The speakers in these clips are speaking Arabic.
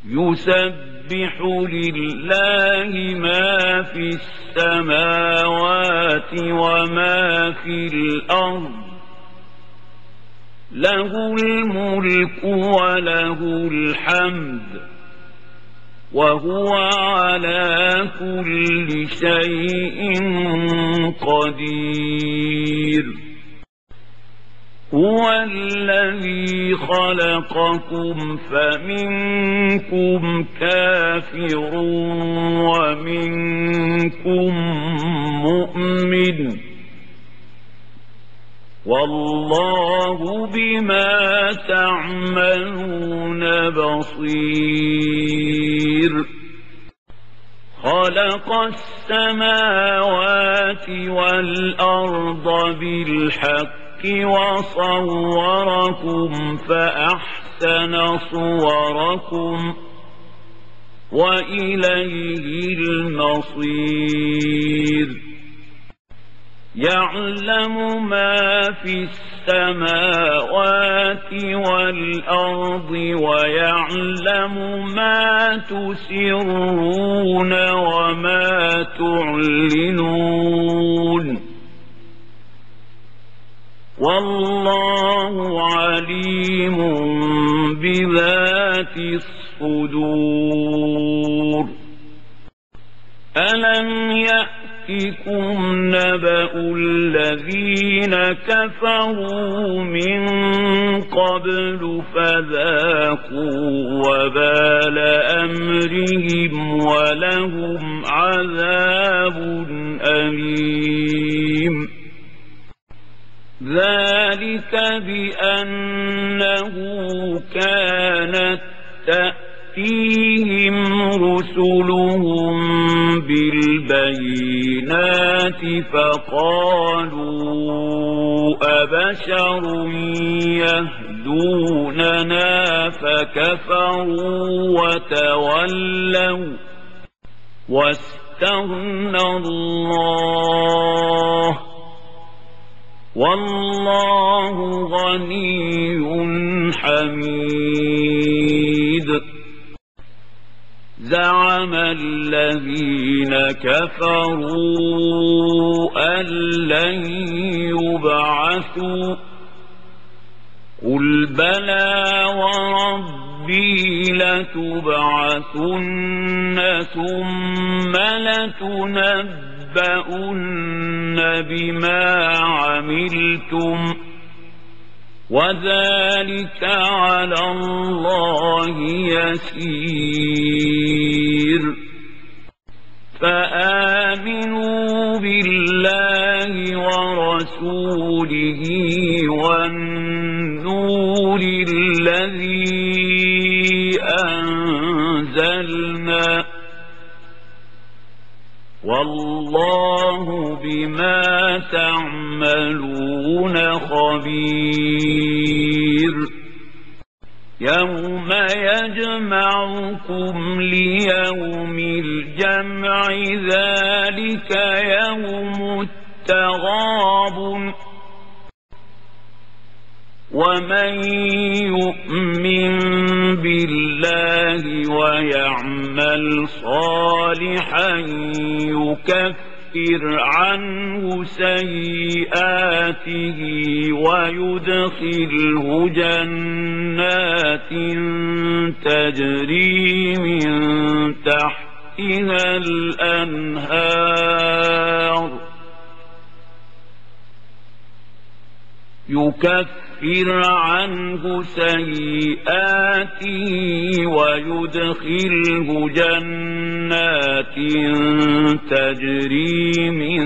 يسبح لله ما في السماوات وما في الأرض له الملك وله الحمد وهو على كل شيء قدير هو الذي خلقكم فمنكم كافر ومنكم مؤمن والله بما تعملون بصير خلق السماوات والأرض بالحق وصوركم فأحسن صوركم وإليه المصير يعلم ما في السماوات والأرض ويعلم ما تسرون وما تعلنون والله عليم بذات الصدور ألم يأتكم نبأ الذين كفروا من قبل فذاقوا وبال أمرهم ولهم عذاب أليم ذلك بأنه كانت تأتيهم رسلهم بالبينات فقالوا أبشر يهدوننا فكفروا وتولوا واستغنى الله والله غني حميد زعم الذين كفروا أن لن يبعثوا قل بلى وربي لتبعثن ثم لتنبؤن بما عملتم وذلك على الله يسير فآمنوا بالله ورسوله والنور الذي أنزلنا والله بما تعملون خبير يوم يجمعكم ليوم الجمع ذلك يوم التغابن ومن يؤمن بالله ويعمل صالحا يكفر عنه سيئاته ويدخله جنات تجري من تحتها الأنهار يكفر عنه سيئاته ويدخله جنات تجري من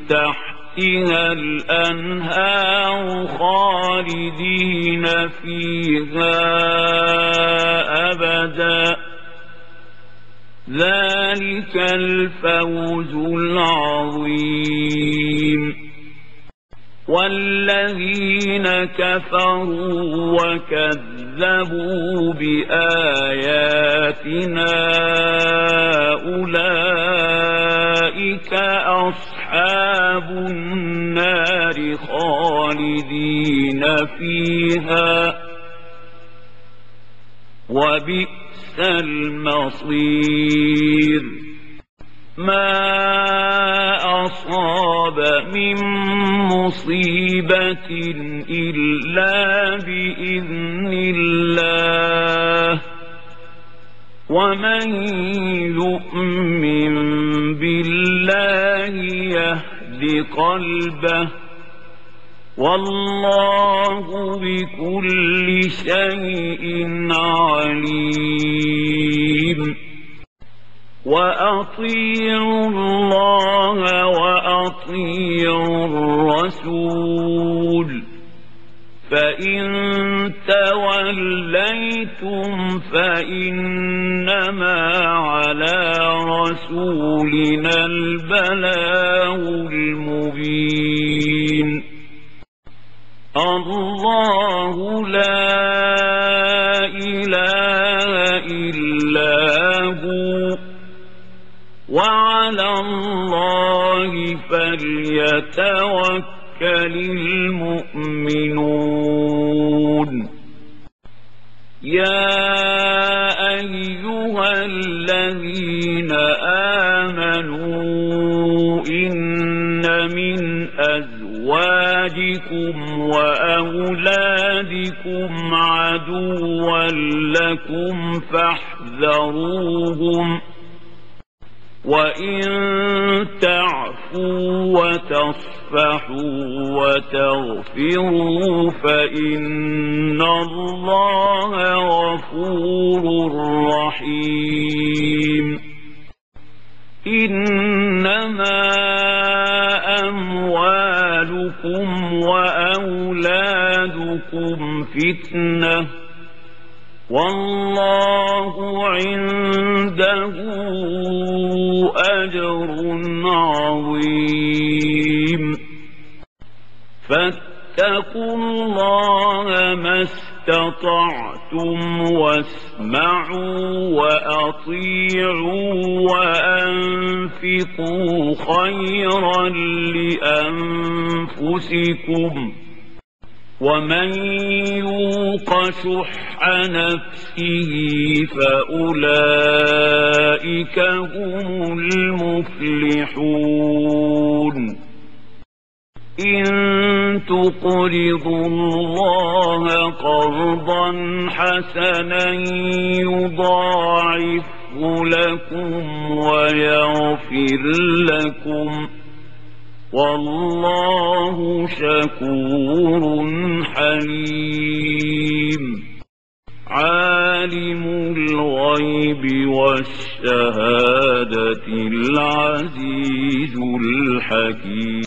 تحتها الأنهار خالدين فيها أبدا ذلك الفوز العظيم والذين كفروا وكذبوا بآياتنا أولئك أصحاب النار خالدين فيها وبئس وبئس المصير. ما أصاب من مصيبة إلا بإذن الله، ومن يؤمن بالله يهد قلبه، والله بكل شيء عليم. وأطيعوا الله وأطيعوا الرسول، فإن توليتم فإنما على رسولنا البلاغ المبين. الله لا إله إلا هو، وعلى الله فليتوكل المؤمنون. يا أيها الذين آمنوا إن من أزواجكم وأولادكم عدوا لكم فاحذروهم، وإن تعفوا وتصفحوا وتغفروا فإن الله غفور رحيم. إنما أموالكم وأولادكم فتنة، والله عنده أجر عظيم. فاتقوا الله ما استطعتم، واسمعوا وأطيعوا وأنفقوا خيرا لأنفسكم، ومن يوق شح نفسه فأولئك هم المفلحون. إن تقرضوا الله قرضا حسنا يضاعفه لكم ويغفر لكم، والله شكور حليم. عالم الغيب والشهادة العزيز الحكيم.